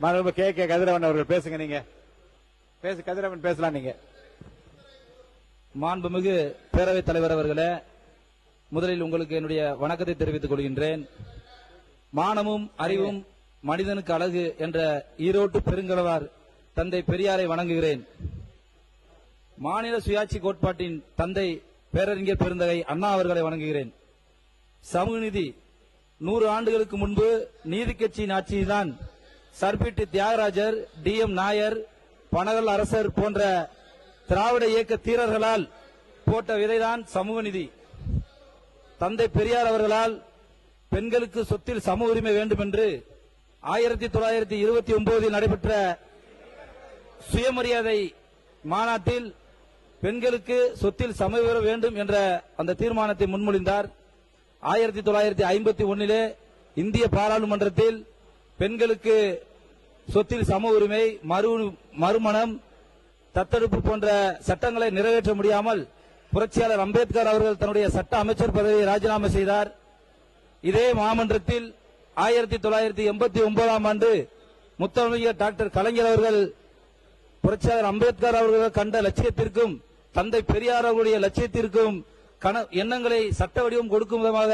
மாண்புமிகு K K கதிரவன் அவர்கள் பேசுங்க. நீங்க கதிரவன் பேசலாம். நீங்க மாண்புமிகு பேரவைத் தலைவர் அவர்களே, முதலில் உங்களுக்கு என்னுடைய வணக்கத்தை தெரிவித்துக் கொள்கின்றேன். மானமும் அறிவும் மனிதனுக்கு அழகு என்ற ஈரோட்டு பெருங்கலவார் தந்தை பெரியாரை வணங்குகிறேன். மாநில சுயாட்சி கோட்பாட்டின் தந்தை பேரறிஞர் பெருந்தகை அண்ணா அவர்களை வணங்குகிறேன். சமூக நீதி 100 ஆண்டுகளுக்கு முன்பு நீதி கட்சியின் ஆட்சியில்தான் சர்பிட்டி தியாகராஜர், DM நாயர், பனகல் அரசர் போன்ற திராவிட இயக்க தீரர்களால் போட்ட விதைதான் சமூக நீதி. தந்தை பெரியார் அவர்களால் பெண்களுக்கு சொத்தில் சம உரிமை வேண்டும் என்று 1929 நடைபெற்ற சுயமரியாதை மாநாட்டில் பெண்களுக்கு சொத்தில் சம உரிமை வேண்டும் என்ற அந்த தீர்மானத்தை முன்மொழிந்தார். 1951 இந்திய பாராளுமன்றத்தில் பெண்களுக்கு சொத்தில் சம உரிமை, மறுமணம், தத்தெடுப்பு போன்ற சட்டங்களை நிறைவேற்ற முடியாமல் புரட்சியாளர் அம்பேத்கர் அவர்கள் தன்னுடைய சட்ட அமைச்சர் பதவியை ராஜினாமா செய்தார். இதே மாமன்றத்தில் 1989 ஆண்டு முத்தமிழர் டாக்டர் கலைஞர் அவர்கள் புரட்சியாளர் அம்பேத்கர் அவர்கள் கண்ட லட்சியத்திற்கும் தந்தை பெரியார் அவர்களுடைய லட்சியத்திற்கும் எண்ணங்களை சட்ட வடிவம் கொடுக்கும் விதமாக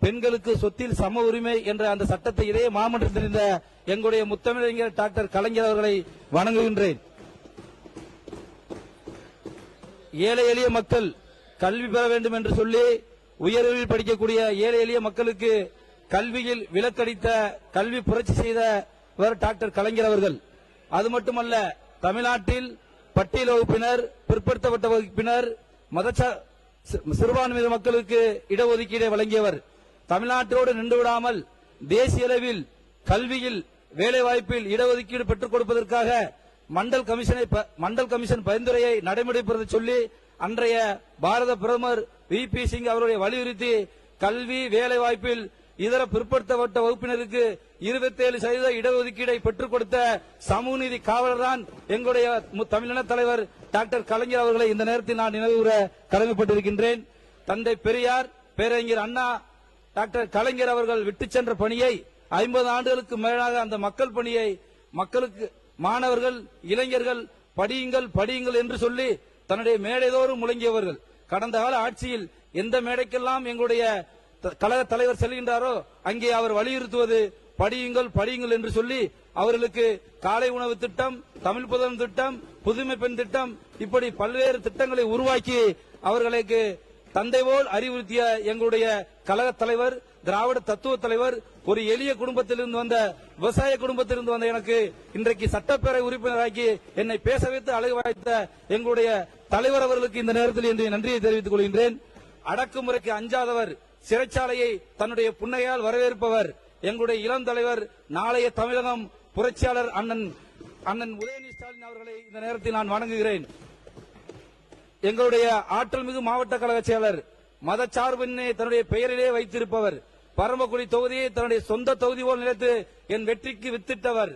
பெண்களுக்கு சொத்தில் சம உரிமை என்ற அந்த சட்டத்தை இதே மாமன்றத்தில் இருந்த எங்களுடைய முத்தமிழர் டாக்டர் கலைஞர் அவர்களை வணங்குகின்றேன். ஏழை எளிய மக்கள் கல்வி பெற வேண்டும் என்று சொல்லி உயர்வில் படிக்கக்கூடிய ஏழை எளிய மக்களுக்கு கல்வியில் விலக்களித்த கல்வி புரட்சி செய்தவர் டாக்டர் கலைஞர் அவர்கள். அது மட்டுமல்ல, தமிழ்நாட்டில் பட்டியல் வகுப்பினர், பிற்படுத்தப்பட்ட வகுப்பினர், சிறுபான்மை மக்களுக்கு இடஒதுக்கீடை வழங்கியவர். தமிழ்நாட்டோடு நின்று விடாமல் தேசிய அளவில் கல்வியில் வேலைவாய்ப்பில் இடஒதுக்கீடு பெற்றுக் கொடுப்பதற்காக மண்டல் கமிஷன் பரிந்துரையை நடைமுறைப்படுத்த சொல்லி அன்றைய பாரத பிரதமர் VP சிங் அவருடைய வலியுறுத்தி கல்வி வேலைவாய்ப்பில் இதர பிற்படுத்தப்பட்ட வகுப்பினருக்கு 27% இடஒதுக்கீடை பெற்றுக் கொடுத்த சமூக நீதி காவலர் தான் எங்களுடைய தமிழின தலைவர் டாக்டர் கலைஞர் அவர்களை இந்த நேரத்தில் நான் நினைவுகூர கடமைப்பட்டிருக்கின்றேன். தந்தை பெரியார், பேரறிஞர் அண்ணா, டாக்டர் கலைஞர் அவர்கள் விட்டு சென்ற பணியை 50 ஆண்டுகளுக்கு மேலாக அந்த மக்கள் பணியை மக்களுக்கு மாணவர்கள், இளைஞர்கள் படியுங்கள் என்று சொல்லி தன்னுடைய மேடைதோறும் முழங்கியவர்கள். கடந்த கால ஆட்சியில் எந்த மேடைக்கெல்லாம் எங்களுடைய கழக தலைவர் செல்கின்றாரோ அங்கே அவர் வலியுறுத்துவது படியுங்கள் என்று சொல்லி அவர்களுக்கு காலை உணவு திட்டம், தமிழ் புதன் திட்டம், புதுமை பெண் திட்டம், இப்படி பல்வேறு திட்டங்களை உருவாக்கி அவர்களுக்கு தந்தை போல் அறிவுறுத்திய எங்களுடைய கழக தலைவர், திராவிட தத்துவ தலைவர், ஒரு எளிய குடும்பத்திலிருந்து வந்த விவசாய குடும்பத்திலிருந்து வந்த எனக்கு இன்றைக்கு சட்டப்பேரவை உறுப்பினராக்கி என்னை பேச வைத்து அழகு வாய்த்த எங்களுடைய தலைவர் அவர்களுக்கு இந்த நேரத்தில் என்று நன்றியை தெரிவித்துக் கொள்கின்றேன். அடக்குமுறைக்கு அஞ்சாதவர், சிறைச்சாலையை தன்னுடைய புன்னையால் வரவேற்பவர் எங்களுடைய இளம் தலைவர், நாளைய தமிழகம் புரட்சியாளர் அண்ணன் உதயநிதி ஸ்டாலின் அவர்களை இந்த நேரத்தில் நான் வணங்குகிறேன். எங்களுடைய ஆற்றல் மிகு மாவட்ட கழக செயலர், மதச்சார்பின்மை தன்னுடைய பெயரிலே வைத்திருப்பவர், பரமக்குடி தொகுதியை தன்னுடைய சொந்த தொகுதி போல் நினைத்து என் வெற்றிக்கு வித்திட்டவர்,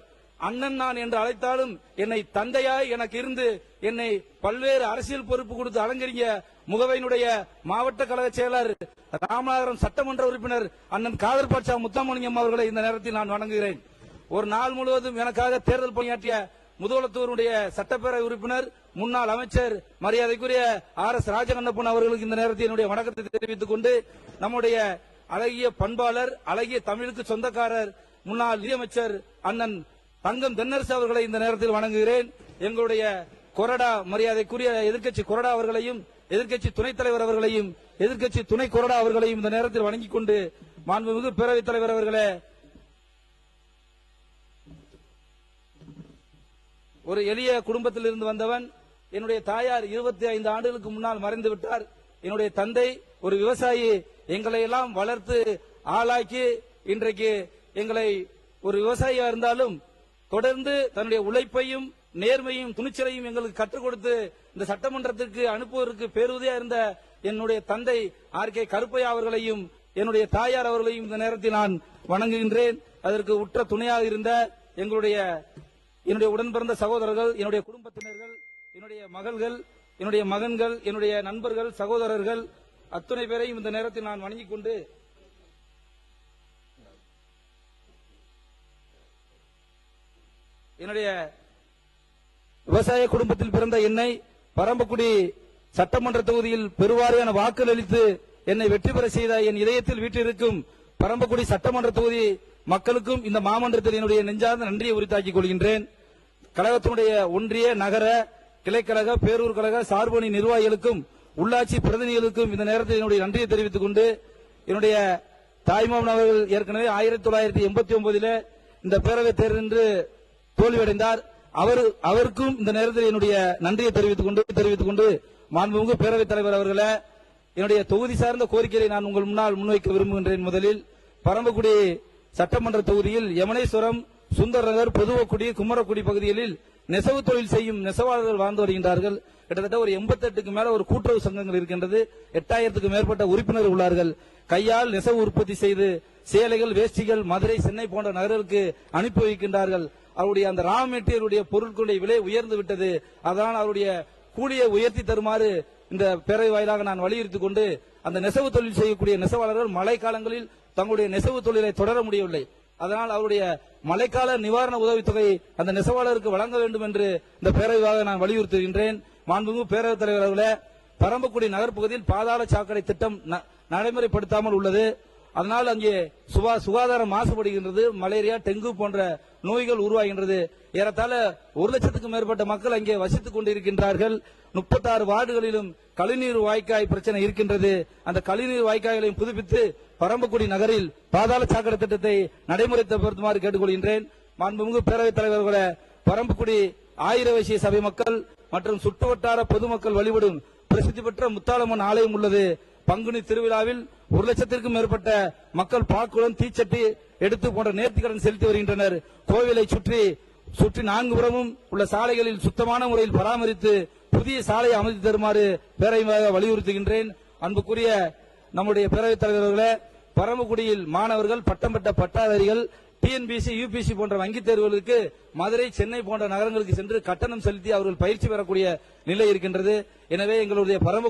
அண்ணன் நான் என்று அழைத்தாலும் என்னை தந்தையாய் எனக்கு இருந்து என்னை பல்வேறு அரசியல் பொறுப்பு கொடுத்து அலங்கரிங்க முகவையினுடைய மாவட்ட கழக செயலர், ராமநாதபுரம் சட்டமன்ற உறுப்பினர் அண்ணன் காதர் பாட்சா முத்தமணியம் அவர்களை இந்த நேரத்தில் நான் வணங்குகிறேன். ஒரு நாள் முழுவதும் எனக்காக தேர்தல் பணியாற்றிய முதுகுளத்தூருடைய சட்டப்பேரவை உறுப்பினர், முன்னாள் அமைச்சர் மரியாதைக்குரிய RS ராஜகண்ணப்பன் அவர்களுக்கு இந்த நேரத்தில் என்னுடைய வணக்கத்தை தெரிவித்துக் கொண்டு, நம்முடைய அழகிய பண்பாளர், அழகிய தமிழுக்கு சொந்தக்காரர், முன்னாள் நிதியமைச்சர் அண்ணன் தங்கம் தென்னரசு அவர்களை இந்த நேரத்தில் வணங்குகிறேன். எங்களுடைய கொறடா மரியாதைக்குரிய எதிர்க்கட்சி கொறடா அவர்களையும், எதிர்க்கட்சி துணைத் தலைவர் அவர்களையும், எதிர்க்கட்சி துணை கொறடா அவர்களையும் இந்த நேரத்தில் வணங்கிக் கொண்டு, மாண்புமிகு பேரவைத் தலைவர் அவர்களே, ஒரு எளிய குடும்பத்தில் இருந்து வந்தவன். என்னுடைய தாயார் 25 ஆண்டுகளுக்கு முன்னால் மறைந்து விட்டார். என்னுடைய தந்தை ஒரு விவசாயி, எங்களை எல்லாம் வளர்த்து ஆளாக்கி இன்றைக்கு எங்களை ஒரு விவசாயியா இருந்தாலும் தொடர்ந்து தன்னுடைய உழைப்பையும் நேர்மையும் துணிச்சலையும் எங்களுக்கு கற்றுக் கொடுத்து இந்த சட்டமன்றத்திற்கு அனுப்புவதற்கு பேருதவியா இருந்த என்னுடைய தந்தை RK கருப்பையா அவர்களையும் என்னுடைய தாயார் அவர்களையும் இந்த நேரத்தில் நான் வணங்குகின்றேன். அதற்கு உற்ற துணையாக இருந்த என்னுடைய உடன் பிறந்த சகோதரர்கள், என்னுடைய குடும்பத்தினர்கள், என்னுடைய மகள்கள், என்னுடைய மகன்கள், என்னுடைய நண்பர்கள், சகோதரர்கள் அத்துணை பேரையும் இந்த நேரத்தில் நான் வணங்கிக் கொண்டு, என்னுடைய விவசாய குடும்பத்தில் பிறந்த என்னை பரம்பக்குடி சட்டமன்ற தொகுதியில் பெருவாரியான வாக்குகள் அளித்து என்னை வெற்றி பெற செய்த என் இதயத்தில் வீற்றிருக்கும் பரம்பக்குடி சட்டமன்ற தொகுதி மக்களுக்கும் இந்த மாமன்றத்தில் என்னுடைய நெஞ்சார்ந்த நன்றியை உரித்தாக்கிக் கொள்கின்றேன். கழகத்தினுடைய ஒன்றிய நகர கிளைக்கழக பேரூர் கழக சார்பணி நிர்வாகிகளுக்கும் உள்ளாட்சி பிரதிநிதிகளுக்கும் இந்த நேரத்தில் என்னுடைய நன்றியை தெரிவித்துக் கொண்டு, என்னுடைய தாய்மாமன் அவர்கள் ஏற்கனவே 1989 இந்த பேரவைத் தேர்தல் என்று தோல்வியடைந்தார். அவருக்கும் இந்த நேரத்தில் என்னுடைய நன்றியை தெரிவித்துக் கொண்டு மாண்புமிகு பேரவைத் தலைவர் அவர்களே, என்னுடைய தொகுதி சார்ந்த கோரிக்கையை நான் உங்கள் முன்னால் முன்வைக்க விரும்புகின்றேன். முதலில் பரம்பக்குடி சட்டமன்ற தொகுதியில் யமனேஸ்வரம், சுந்தர் நகர், பொதுவக்குடி, குமரக்குடி பகுதிகளில் நெசவு தொழில் செய்யும் நெசவாளர்கள் வாழ்ந்து வருகின்றார்கள். கிட்டத்தட்ட ஒரு 88க்கு மேல ஒரு கூட்டுறவு சங்கங்கள் இருக்கின்றது. 8000க்கு மேற்பட்ட உறுப்பினர்கள் உள்ளார்கள். கையால் நெசவு உற்பத்தி செய்து சேலைகள், வேஷ்டிகள் மதுரை, சென்னை போன்ற நகர்களுக்கு அனுப்பி வைக்கின்றார்கள். அவருடைய அந்த ரா மெட்டீரியலுடைய பொருட்களுடைய விலை உயர்ந்து விட்டது. அதனால் அவருடைய கூலியை உயர்த்தி தருமாறு இந்த பேரவை வாயிலாக நான் வலியுறுத்திக் கொண்டு, அந்த நெசவு தொழில் செய்யக்கூடிய நெசவாளர்கள் மழை காலங்களில் தங்களுடைய நெசவு தொழிலை தொடர முடியவில்லை. அதனால் அவருடைய மழைக்கால நிவாரண உதவித்தொகை அந்த நெசவாளருக்கு வழங்க வேண்டும் என்று இந்த பேரவையாக நான் வலியுறுத்துகின்றேன். மாண்புமிகு பேரவைத் தலைவர் அவர்களே, பரம்பக்குடி நகர்ப்பகுதியில் பாதாள சாக்கடை திட்டம் நடைமுறைப்படுத்தாமல் உள்ளது. அதனால் அங்கே சுகாதாரம் மாசுபடுகின்றது. மலேரியா, டெங்கு போன்ற நோய்கள் உருவாகின்றது. ஏறத்தாழ 1,00,000க்கும் மேற்பட்ட மக்கள் அங்கே வசித்துக் கொண்டிருக்கின்றார்கள். 36 வார்டுகளிலும் கழிவுநீர் வாய்க்காய் பிரச்சனை இருக்கின்றது. அந்த கழிவுநீர் வாய்க்காய்களையும் புதுப்பித்து பரம்பக்குடி நகரில் பாதாள சாக்கடை திட்டத்தை நடைமுறைப்படுத்துமாறு கேட்டுக்கொள்கின்றேன். மாண்புமிகு பேரவைத் தலைவர்களே, பரம்பக்குடி ஆயிர வைசிய சபை மக்கள் மற்றும் சுற்றுவட்டார பொதுமக்கள் வழிபடும் பிரசித்தி பெற்ற முத்தாளம்மன் ஆலயம் உள்ளது. பங்குனி திருவிழாவில் 1,00,000க்கும் மேற்பட்ட மக்கள் பாக்குடன், தீச்சட்டி எடுத்து போன்ற நேர்த்திக்கடன் செலுத்தி வருகின்றனர். கோவிலை சுற்றி 4 புறமும் உள்ள சாலைகளில் சுத்தமான முறையில் பராமரித்து புதிய சாலையை அமைத்து தருமாறு பேரவையாக வலியுறுத்துகின்றேன். அன்புக்குரிய நம்முடைய பேரவைத் தலைவர்களே, பரமக்குடியில் மாணவர்கள், பட்டம் பெற்ற பட்டாதாரிகள் டிஎன்பிசி, யூபிசி போன்ற வங்கித் தேர்வுகளுக்கு மதுரை, சென்னை போன்ற நகரங்களுக்கு சென்று கட்டணம் செலுத்தி அவர்கள் பயிற்சி பெறக்கூடிய நிலை இருக்கின்றது. எனவே எங்களுடைய பரமக்குடி